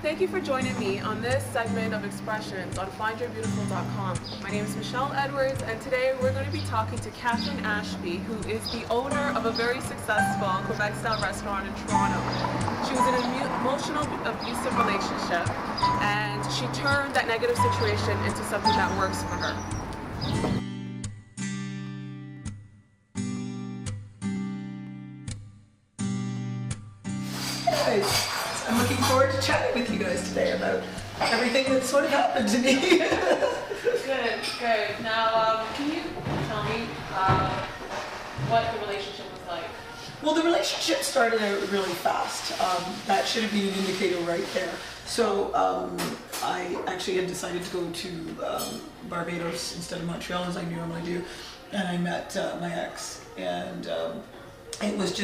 Thank you for joining me on this segment of Expressions on FindYourBeautiful.com. My name is Michelle Edwards, and today we're going to be talking to Kathryn Ashby, who is the owner of a very successful Quebec-style restaurant in Toronto. She was in an emotional, abusive relationship, and she turned that negative situation into something that works for her. I'm looking forward to chatting with you guys today about everything that sort of happened to me. Good. Now, can you tell me what the relationship was like? Well, the relationship started out really fast. That should have been an indicator right there. So I actually had decided to go to Barbados instead of Montreal, as I normally do, and I met my ex, and it was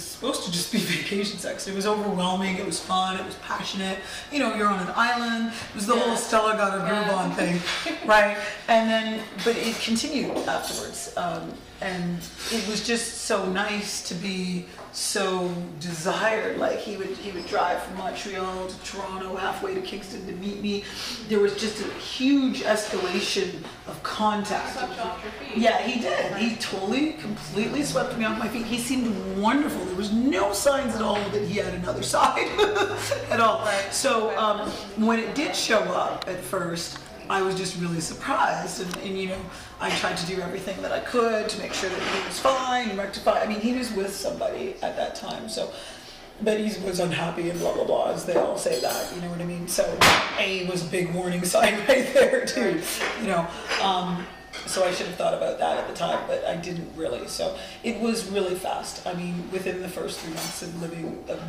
supposed to just be vacation sex. It was overwhelming, it was fun, it was passionate. You know, you're on an island. It was the whole Stella got her groove on thing, right? And then, but it continued afterwards. And it was just so nice to be so desired. Like he would drive from Montreal to Toronto, halfway to Kingston to meet me. There was just a huge escalation of contact. Swept you off your feet. Yeah, he did. He totally, completely swept me off my feet. He seemed wonderful. There was no signs at all that he had another side at all. Right. So when it did show up at first, I was just really surprised, and you know, I tried to do everything that I could to make sure that he was fine and rectify. I mean, he was with somebody at that time, so, but he was unhappy and blah blah blah, as they all say that. You know what I mean? So A was a big warning sign right there too. You know, so I should have thought about that at the time, but I didn't really. So it was really fast. I mean, within the first 3 months of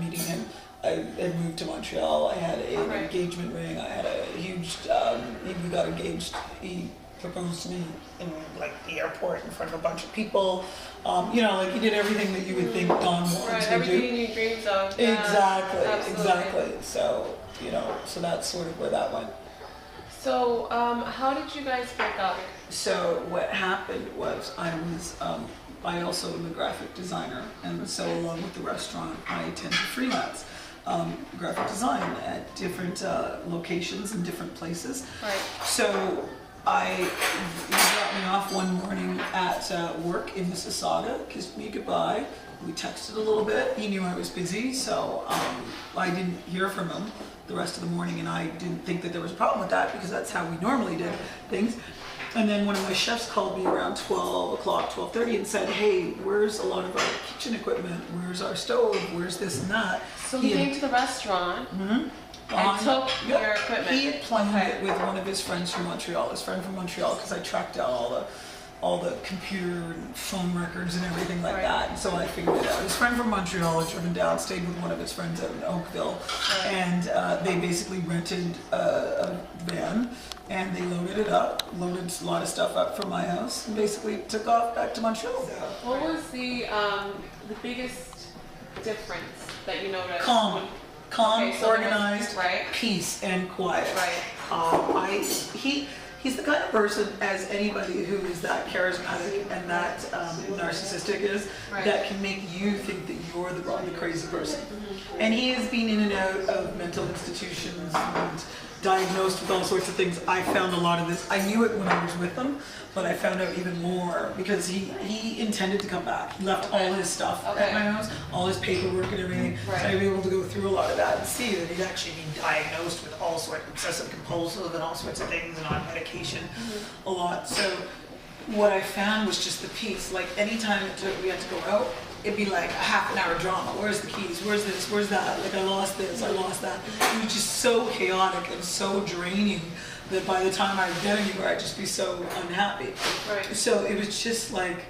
meeting him, I had moved to Montreal. I had an engagement ring. I had a huge, we got engaged. He proposed to me in like the airport in front of a bunch of people. You know, like he did everything that you would think Don wanted to do. Everything you dreams of. Exactly. So, you know, so that's sort of where that went. So, how did you guys break up? So what happened was I also am a graphic designer, and so along with the restaurant, I tend to freelance graphic design at different locations in different places. Right. So he dropped me off one morning at work in Mississauga, kissed me goodbye. We texted a little bit. He knew I was busy, so I didn't hear from him the rest of the morning, and I didn't think that there was a problem with that because that's how we normally did things. And then one of my chefs called me around 12 o'clock, 12:30 and said, hey, where's a lot of our kitchen equipment? Where's our stove? Where's this and that? So he came to the restaurant and took your equipment. He had planned it with one of his friends from Montreal, because I tracked down all the computer and phone records and everything like that. And so I figured it out. His friend from Montreal had driven down, stayed with one of his friends out in Oakville, and they basically rented a van, and they loaded it up, loaded a lot of stuff up from my house, and basically took off back to Montreal. What was the biggest difference that you noticed? Calm, so organized, peace, and quiet. Right. He's the kind of person, as anybody who is that charismatic and that narcissistic is, that can make you think that you're the crazy person. And he has been in and out of mental institutions and diagnosed with all sorts of things. I found a lot of this. I knew it when I was with him, but I found out even more because he intended to come back. He left all his stuff at my house, all his paperwork and everything. So I was able to go through a lot of that and see that he'd actually been diagnosed with all sorts of obsessive compulsive and all sorts of things and on medication a lot. So what I found was just the peace. Like anytime we had to go out, it'd be like a half an hour drama. Where's the keys? Where's this? Where's that? Like I lost this, I lost that. It was just so chaotic and so draining that by the time I would get anywhere, I'd just be so unhappy. So it was just like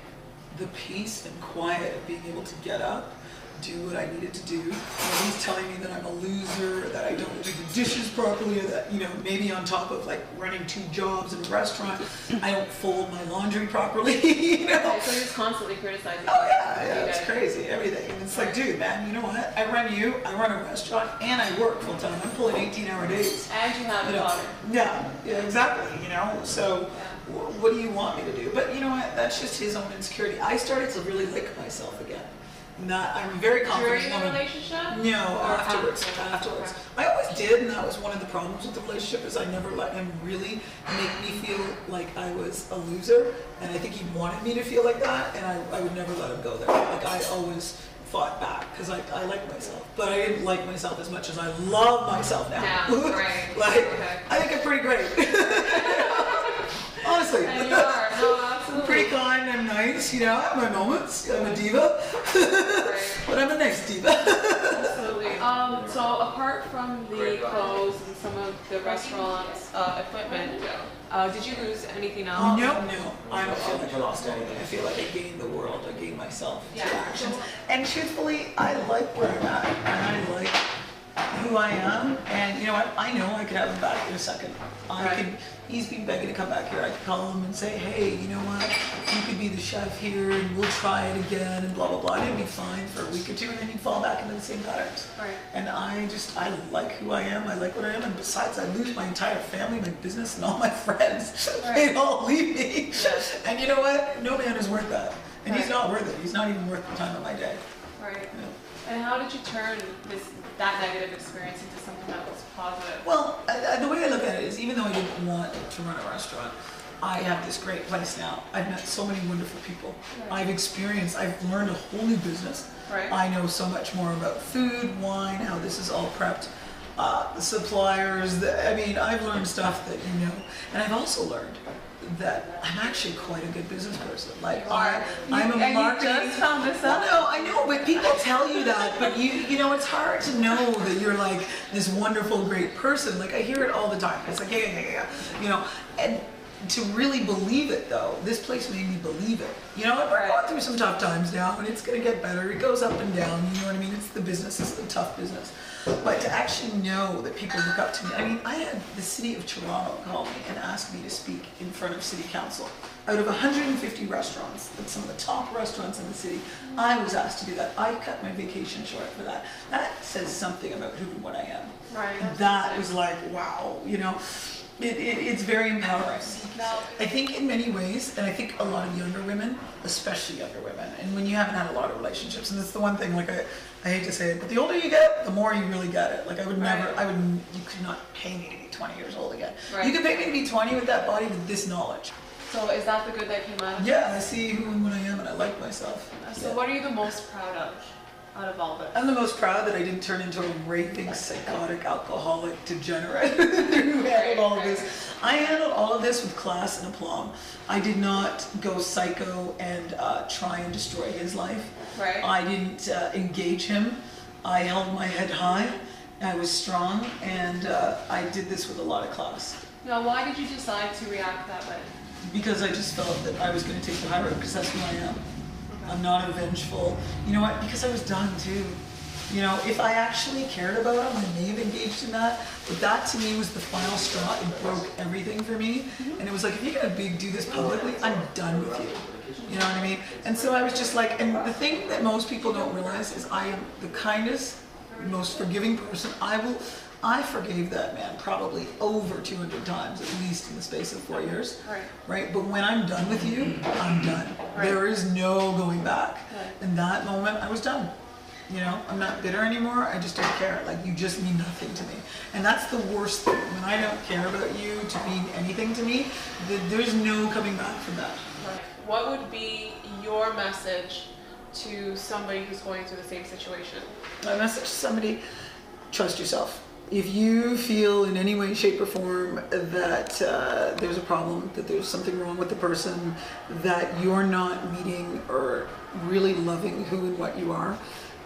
the peace and quiet of being able to get up, do what I needed to do. When he's telling me that I'm a loser, that I don't do the dishes properly, or that, you know, maybe on top of like running 2 jobs in a restaurant, I don't fold my laundry properly, you know? So he's constantly criticizing. Oh yeah, it's crazy, everything. And it's like, dude, man, you know what? I run a restaurant, and I work full time. I'm pulling 18-hour days. And you have a daughter. Yeah, exactly, you know? So what do you want me to do? But you know what? That's just his own insecurity. I started to really like myself again. Not, I'm very confident. During the relationship? No, Or afterwards. after? Afterwards. Okay. I always did, and that was one of the problems with the relationship is I never let him really make me feel like I was a loser. And I think he wanted me to feel like that, and I would never let him go there. Like I always fought back because I like myself, but I didn't like myself as much as I love myself now. Yeah, right. Like Okay. I think I'm pretty great. Honestly. And you are. No, absolutely. I'm pretty kind, I'm nice, you know, I have my moments. I'm a diva. Right. But I'm a nice diva. Absolutely. So apart from the clothes and some of the restaurant's equipment, did you lose anything else? No, I don't feel like I lost anything. I feel like I gained the world, I gained myself through actions. And truthfully, I like where I'm at, and I like who I am, and you know what, I know I could have him back in a second. He's been begging to come back here. I could call him and say, hey, you know what, you could be the chef here and we'll try it again and blah, blah, blah. And it'd be fine for a week or two and then he'd fall back into the same patterns. Right. And I like who I am, I like what I am, and besides I lose my entire family, my business, and all my friends. Right. They all leave me. Yes. And you know what, no man is worth that. And he's Right. not worth it. He's not even worth the time of my day. Right. You know? And how did you turn that negative experience into something that was positive? Well, the way I look at it is, even though I didn't want to run a restaurant, I have this great place now. I've met so many wonderful people. Right. I've learned a whole new business. Right. I know so much more about food, wine, how this is all prepped, the suppliers. I've learned stuff that you know. And I've also learned that I'm actually quite a good business person. Like I'm a marketing. You just found this out? Well, no, I know, but people tell you that. But you know, it's hard to know that you're like this wonderful, great person. Like I hear it all the time. It's like yeah. You know, and to really believe it though, this place made me believe it. You know, and we're going through some tough times now, and it's gonna get better. It goes up and down. You know what I mean? It's the business. It's the tough business. But to actually know that people look up to me. I had the city of Toronto call me and ask me to speak in front of city council. Out of 150 restaurants, that's some of the top restaurants in the city, I was asked to do that. I cut my vacation short for that. That says something about who and what I am. Right. That was like, wow, you know. It's very empowering. I think in many ways, and I think a lot of younger women, especially younger women, and when you haven't had a lot of relationships, and that's the one thing, like I hate to say it, but the older you get, the more you really get it. Like you could not pay me to be 20 years old again. Right. You could pay me to be 20 with that body, with this knowledge. So is that the good that came out of it? Yeah, I see who and what I am, and I like myself. So Yeah. what are you the most proud of out of all this? I'm the most proud that I didn't turn into a raving, psychotic, alcoholic degenerate who handled all of this. I handled all of this with class and aplomb. I did not go psycho and try and destroy his life. Right. I didn't engage him. I held my head high. I was strong, and I did this with a lot of class. Now, why did you decide to react that way? Because I just felt that I was going to take the high road, because that's who I am. I'm not a vengeful. You know what? Because I was done too. You know, if I actually cared about him, I may have engaged in that. But that to me was the final straw. It broke everything for me. And it was like, if you're gonna do this publicly, I'm done with you. You know what I mean? And so I was just like, and the thing that most people don't realize is I am the kindest, most forgiving person. I forgave that man probably over 200 times, at least in the space of 4 years. Right? But when I'm done with you, I'm done. There is no going back. In that moment, I was done. You know, I'm not bitter anymore. I just don't care. Like, you just mean nothing to me. And that's the worst thing. When I don't care about you to mean anything to me, there's no coming back from that. What would be your message to somebody who's going through the same situation? My message to somebody, trust yourself. If you feel in any way, shape, or form that there's a problem, that there's something wrong with the person, that you're not meeting or really loving who and what you are,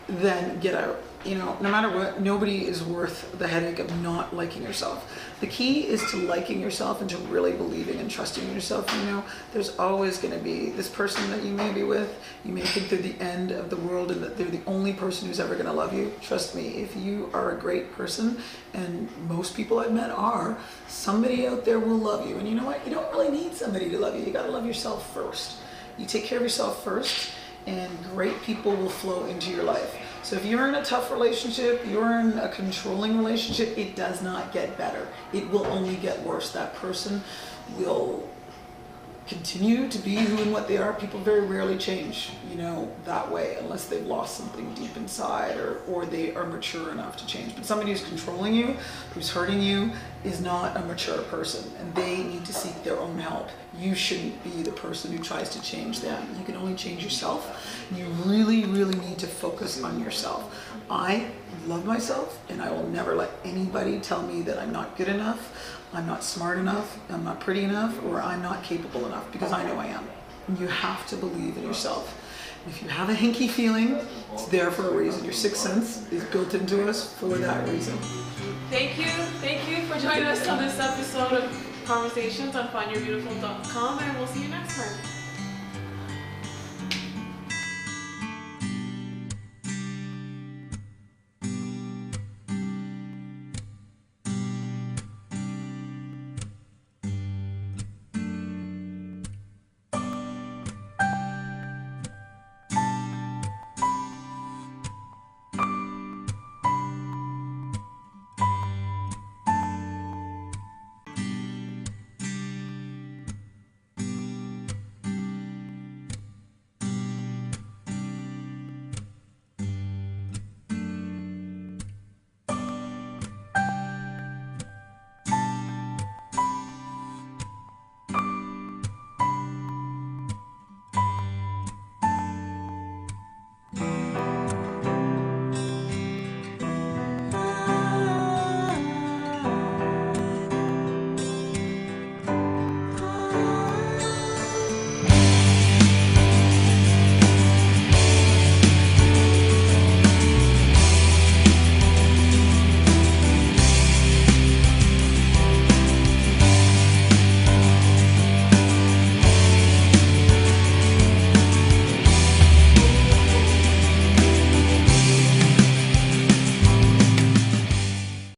then get out. You know, no matter what, nobody is worth the headache of not liking yourself. The key is to liking yourself and to really believing and trusting in yourself. You know, there's always going to be this person that you may be with. You may think they're the end of the world and that they're the only person who's ever going to love you. Trust me, if you are a great person, and most people I've met are, somebody out there will love you. And you know what? You don't really need somebody to love you. You got to love yourself first. You take care of yourself first, and great people will flow into your life. So if you're in a tough relationship, you're in a controlling relationship, it does not get better. It will only get worse. That person will continue to be who and what they are. People very rarely change, that way, unless they've lost something deep inside or they are mature enough to change. But somebody who's controlling you, who's hurting you, is not a mature person, and they need to seek their own help. You shouldn't be the person who tries to change them. You can only change yourself. You really, really need to focus on yourself. I love myself, and I will never let anybody tell me that I'm not good enough, I'm not smart enough, I'm not pretty enough, or I'm not capable enough, because I know I am. And you have to believe in yourself. If you have a hinky feeling, it's there for a reason. Your sixth sense is built into us for that reason. Thank you for joining us on this episode of Conversations on FindYourBeautiful.com, and we'll see you next time.